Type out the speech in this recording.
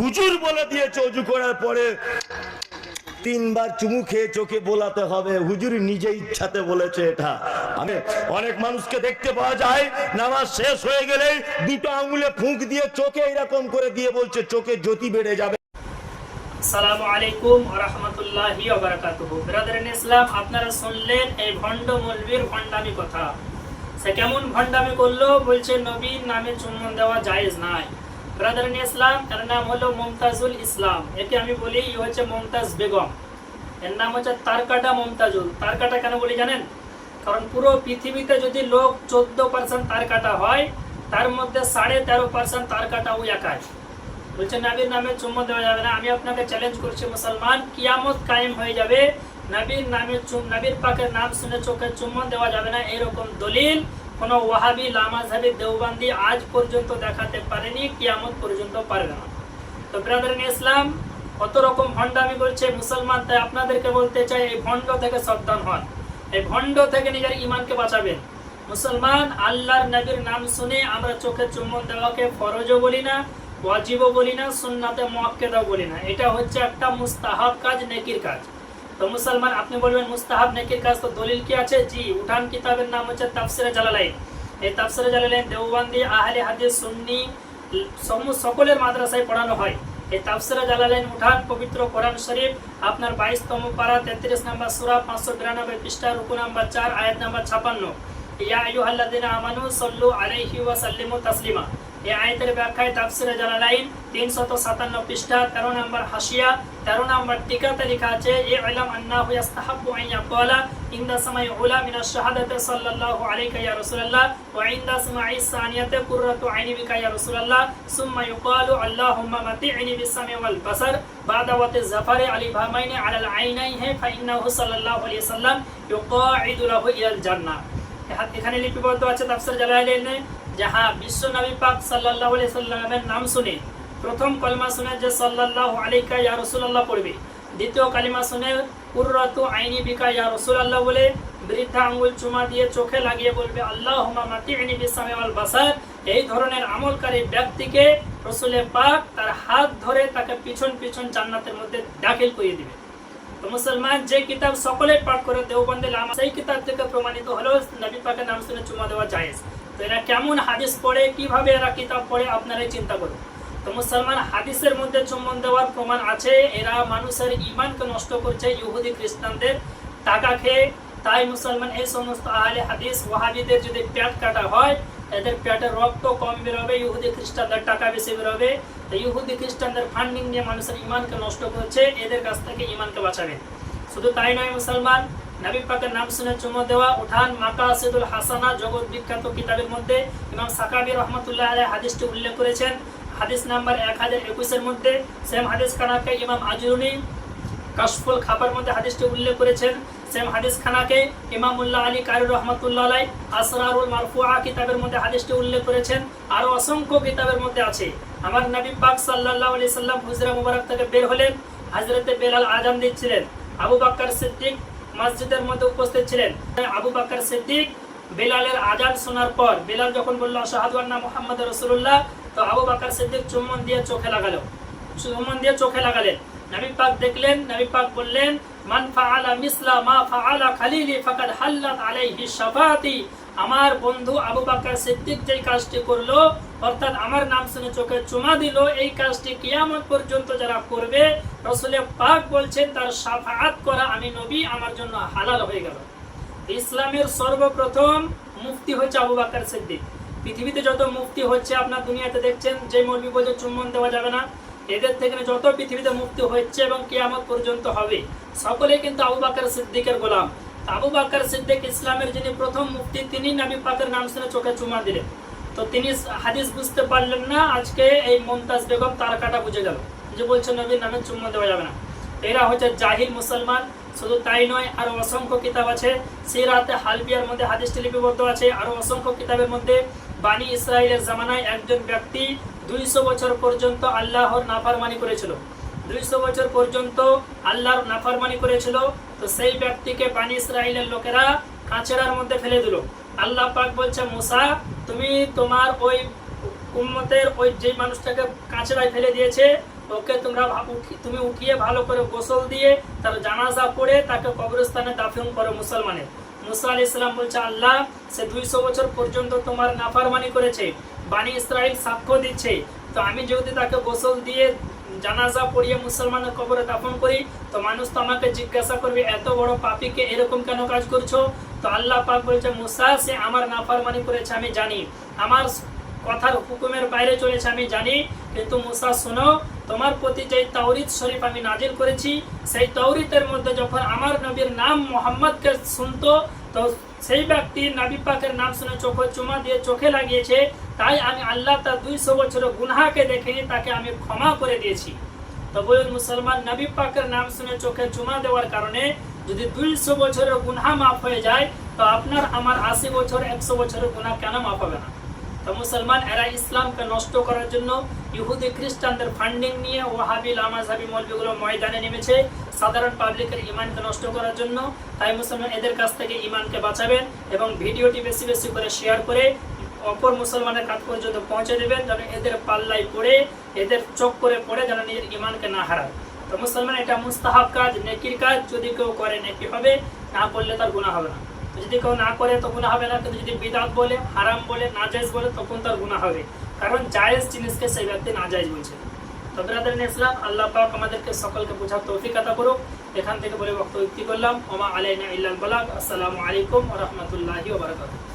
হুজুর বলে দিয়েছে অজু করার পরে 3 বার চুমু খেয়ে চোখে বোলাতে হবে। হুজুর নিজে ইচ্ছাতে বলেছে এটা। আমি অনেক মানুষকে দেখতে পাওয়া যায় নামাজ শেষ হয়ে গেলে 2টো আঙ্গুলে ফুঁক দিয়ে চোখে এরকম করে দিয়ে বলছে চোখে জ্যোতি বেড়ে যাবে। আসসালামু আলাইকুম ওয়া রাহমাতুল্লাহি ওয়া বারাকাতুহু। ব্রাদারান ইসলাম, আপনারা শুনলেন এই ভণ্ড মৌলবীর ভণ্ডামি কথা। সে কেমন ভণ্ডামি করলো, বলছে নবীর নামে চুম্বন দেওয়া জায়েজ নাই। ব্রাদারান ইসলাম, এর নাম হলো মুমতাজুল ইসলাম। একে আমি বলি ই হচ্ছে মুমতাজ বেগম। এর নাম হচ্ছে তারকাটা মুমতাজুল। তারকাটা কেন বলি জানেন? কারণ পুরো পৃথিবীতে যদি লোক 14% তারকাটা হয়, তার মধ্যে 13.5% তারকাটা ওই একাই। বলছে নবীর নামে চুম্বন দেওয়া যাবে না। আমি আপনাকে চ্যালেঞ্জ করছি মুসলমান, কিয়ামত কায়েম হয়ে যাবে নবীর নামে নবীর পাকের নাম শুনে চোখে চুম্বন দেওয়া যাবে না, এরকম দলিল কোন ওয়াহাবি, লামাযহাবি, দেওবন্দি আজ পর্যন্ত দেখাতে পারেনি, কিয়ামত পর্যন্ত পারবে না। তো ব্রাদারান ইসলাম, কত রকম ভণ্ডামি করছে মুসলমান। তাই আপনাদেরকে বলতে চাই, এই ভণ্ড থেকে সাবধান হন, এই ভণ্ড থেকে নিজের ঈমানকে বাঁচাবেন। মুসলমান, আল্লাহর নবীর নাম শুনে আমরা চোখে চুম্বন দেওয়াকে ফরজও বলি না, ওয়াজিবও বলি না, সুন্নাতে মুআক্কাদাও বলি না। এটা হচ্ছে একটা মুস্তাহাব কাজ, নেকির কাজ। তো মুসলমান, আপনি বলবেন মুস্তাহাব নেকির কাজ, তো দলিল কি আছে? জি, উঠান কিতাবের নাম হচ্ছে তাফসিরে জালালাইন। এই তাফসিরে জালালাইন দেওবন্দি, আহলে হাদিস, সুন্নি সকলের মাদ্রাসায় পড়ানো হয়। এই তাফসিরে জালালাইন উঠান, পবিত্র কোরআন শরীফ, আপনার 22তম পারা 33 নম্বর সূরা 592 পৃষ্ঠা, রুকু নাম্বার 4, আয়াত নাম্বার 56। ইয়া আইয়ুহাল্লাযিনা আমানু সাল্লু আলাইহি ওয়া সাল্লিমু তাসলিমা। এই আয়াতের ব্যাখ্যায় তাফসিরে জালালাইন 357 পৃষ্ঠা, 13 নম্বর হাসিয়া, 13 নম্বর টিকাতে লেখা আছে, ই'লাম আন্নাহু ইস্তাহাব্বু আন ইয়াকালা ইনদা সামাই উলা মিনাশ শাহাদাতি সাল্লাল্লাহু আলাইকা ইয়া রাসূলুল্লাহ ওয়া ইনদা সামাই সানিয়াতি কুররাতু আইনি বিকা ইয়া রাসূলুল্লাহ সুম্মা ইউকালু আল্লাহুম্মা মাতি'নি বিস-সামি ওয়াল বাসার বাদা ওয়াতি জাফারি আলি ভামাইনি আলাল আইনাইহি ফা ইন্নাহু সাল্লাল্লাহু আলাইহি ওয়াসাল্লাম ইউকাঈদু লাহু ইলাল জান্নাহ। এখানে লিপিবদ্ধ আছে তাফসির জালালাইনে, যাহা বিশ্ব নবী পাক সাল্লাল্লাহু আলাইহি সাল্লামের নাম শুনে প্রথম কলমা শুনে যে সাল্লাল্লাহু আলাইকা ইয়া রাসূলুল্লাহ পড়বে, দ্বিতীয় কালিমা শুনে কুররাতু আইনি বিকা ইয়া রাসূলুল্লাহ বলে বৃদ্ধা আঙ্গুল চুমা দিয়ে চোখে লাগিয়ে বলবে আল্লাহুম্মা মাতি'নি বিস-সামি ওয়াল বাসার। এই ধরনের আমলকারী ব্যক্তিকে রাসূল পাক তার হাত ধরে তাকে পিছন পিছন জান্নাতের মধ্যে দাখিল করিয়ে দিবে। তো মুসলমান, যে কিতাব সকলে পাঠ করে দেওবন্দি লামা, সেই কিতাব থেকে প্রমাণিত হলো নবী পাকের নাম শুনে চুমা দেওয়া জায়েজ। তো এরা কেমন হাদিস পড়ে, কিভাবে এরা কিতাব পড়ে, আপনারাই চিন্তা করুন। তো মুসলমান, হাদিসের মধ্যে চুম্বন দেওয়ার প্রমাণ আছে। এরা মানুষের ঈমানকে নষ্ট করছে ইহুদি খ্রিস্টানদের টাকা খেয়ে। তাই মুসলমান, এই সমস্ত আহলে হাদিস ওয়াহাবিদের যদি পেট কাটা হয়, এদের পেটের রক্ত কম বেরোবে, ইহুদি খ্রিস্টানদের টাকা বেশি বেরোবে। তো ইহুদি খ্রিস্টানদের ফান্ডিং নিয়ে মানুষের ঈমানকে নষ্ট করছে, এদের কাছ থেকে ঈমানকে বাঁচাবে। শুধু তাই নয় মুসলমান, নবী পাকের নাম শুনে চুমো দেওয়া, উঠান মাকাসিদুল হাসানা জগৎ বিখ্যাত কিতাবের মধ্যে ইমাম সাকাবী রাহমাতুল্লাহ আলাইহি হাদিসটি উল্লেখ করেছেন। হাদিস নাম্বার 1021 এর মধ্যে সেম হাদিস খানাকে ইমাম আজরুনি কাশফুল খাবার মধ্যে হাদিসটি উল্লেখ করেছেন। সেম হাদিস খানাকে ইমামুল্লাহ আলী কারি রাহমাতুল্লাহ আলাইহি আসরারুল মারফুআ কিতাবের মধ্যে হাদিসটি উল্লেখ করেছেন। আরো অসংখ্য কিতাবের মধ্যে আছে। আমার নবী পাক সাল্লাল্লাহু আলাইহি সাল্লাম হুজরা মুবারক থেকে বের হলেন, হযরতে বেলাল আযান দিচ্ছিলেন, আবু বকর সিদ্দিক মসজিদের মধ্যে উপস্থিত ছিলেন। আবু বকর সিদ্দিক বেলালের আযান শোনার পর, বেলাল যখন বলল আশহাদু আন্না মুহাম্মাদুর রাসূলুল্লাহ, তো আবু বকর সিদ্দিক চুম্বন দিয়ে চোখে লাগালেন। নবী পাক দেখলেন, নবী পাক বললেন, মান ফাআলা মিসলা মা ফাআলা খালিলি ফাকাদ হাল্লাত আলাইহি শাফাআতি। আমার বন্ধু আবু বকর সিদ্দিক যেই কাজটি করলো, অর্থাৎ আমার নাম শুনে চোখে চুমা দিল, এই কাজটি কিয়ামত পর্যন্ত যারা করবে, রাসূল পাক বলছেন তার শাফাআত করা আমি নবী আমার জন্য হালাল হয়ে গেল। ইসলামের সর্বপ্রথম মুফতি হচ্ছে আবু বকর সিদ্দিক। পৃথিবীতে যত মুফতি হচ্ছে আপনার দুনিয়াতে দেখছেন, যে মৌলবি বলছে চুম্বন দেওয়া যাবে না, এদের থেকে যত পৃথিবীতে মুফতি হচ্ছে এবং কিয়ামত পর্যন্ত হবে, সকলে কিন্তু আবু বকর সিদ্দিকের গোলাম। আবু বকর সিদ্দিক ইসলামের যিনি প্রথম মুফতি, তিনি নবী পাকের নাম শুনে চোখে চুমা দিলেন। তো তিনি হাদিস বুঝতে পারলেন না, আজকে এই মুমতাজ বেগম তারকাটা বুঝে গেল যে বলছে নবীর নামে চুম্বন দেওয়া যাবে না। এরা হচ্ছে জাহিল মুসলমান। শুধু তাই নয়, আরো অসংখ্য কিতাব আছে। সিরাতে হালবিয়ার মধ্যে হাদিসটি লিপিবদ্ধ আছে। আরো অসংখ্য কিতাবের মধ্যে বানি ইসরাইলের জামানায় একজন ব্যক্তি 200 বছর পর্যন্ত আল্লাহর নাফরমানি করেছিল। 200 বছর পর্যন্ত আল্লাহর নাফরমানি করেছিল। তো সেই ব্যক্তিকে বানি ইসরাইলের লোকেরা কাঁচড়ার মধ্যে ফেলে দিল। আল্লাহ পাক বলছে, মুসা, তুমি তোমার ওই উম্মতের ওই যে মানুষটাকে কাঁচড়ায় ফেলে দিয়েছে, ওকে তুমি উঠিয়ে ভালো করে গোসল দিয়ে তার জানাজা পড়ে তাকে কবরস্থানে দাফন করো মুসলমানের। মুসা আলাইহিস সালাম বলছে, আল্লাহ সে 200 বছর পর্যন্ত তোমার নাফরমানি করেছে, বানি ইসরাইল সাক্ষ্য দিচ্ছে, তো আমি যদি তাকে গোসল দিয়ে জানাজা পড়িয়ে মুসলমানের কবরে দাফন করি তো মানুষ তো আমাকে জিজ্ঞাসা করবে এত বড় পাপীকে এরকম কেন কাজ করছো। তো আল্লাহ পাক বলছে, মুসা সে আমার নাফরমানি করেছে আমি জানি, আমার কথার হুকুমের বাইরে চলেছে আমি জানি, কিন্তু মুসা শোনো, তোমার প্রতি যে তাওরীত শরীফ আমি নাজিল করেছি সেই তাওরীতের মধ্যে যখন আমার নবীর নাম মুহাম্মদকে শুনতো তো সেই ব্যক্তি নবী পাকের নাম শুনে চোখে চুমা দিয়ে চোখে লাগিয়েছে, তাই আমি আল্লাহ তার 200 বছরের গুনাহকে দেখেনি তাকে আমি ক্ষমা করে দিয়েছি। তো বলুন মুসলমান, নবী পাকের নাম শুনে চোখে চুমা দেওয়ার কারণে যদি 200 বছরের গুনাহ মাফ হয়ে যায় তো আপনার আমার 80 বছর 100 বছরের গুনাহ কেন মাফ হবে না। তো মুসলমান এরা ইসলামকে নষ্ট করার জন্য ইহুদি খ্রিস্টানদের ফান্ডিং নিয়ে ওয়াহাবি লামাযহাবি মৌলবিগুলো ময়দানে নেমেছে সাধারণ পাবলিকের ঈমানকে নষ্ট করার জন্য। তাই মুসলমান এদের কাছ থেকে ঈমানকে বাঁচাবেন এবং ভিডিওটি বেশি বেশি করে শেয়ার করে অপর মুসলমানের কাছ পর্যন্ত পৌঁছে দেবেন, যেন এদের পাল্লায় পড়ে এদের চোখ করে পড়ে যেন নিজের ঈমানকে না হারায়। তো মুসলমান এটা মুস্তাহাব কাজ, নেকির কাজ, যদি কেউ করে নেকি হবে, না করলে তার গুনাহ হবে না। যদি কেউ না করে তো গুনাহ হবে না, কিন্তু যদি বিদআত বলে, হারাম বলে, নাজায়েজ বলে তখন তার গুনাহ হবে, কারণ জায়েজ জিনিসকে সেই ব্যক্তি নাজায়েজ বলছে। তো ব্রাদার ইসলাম, আল্লাহ পাক আমাদেরকে সকলকে বোঝার তৌফিক আতা করুক। এখান থেকে বলে বক্তব্য করলাম, ওমা আলাইনা ইল্লাল বালাগ। আসসালামু আলাইকুম ওয়া রাহমাতুল্লাহি ওয়া বারাকাতুহু।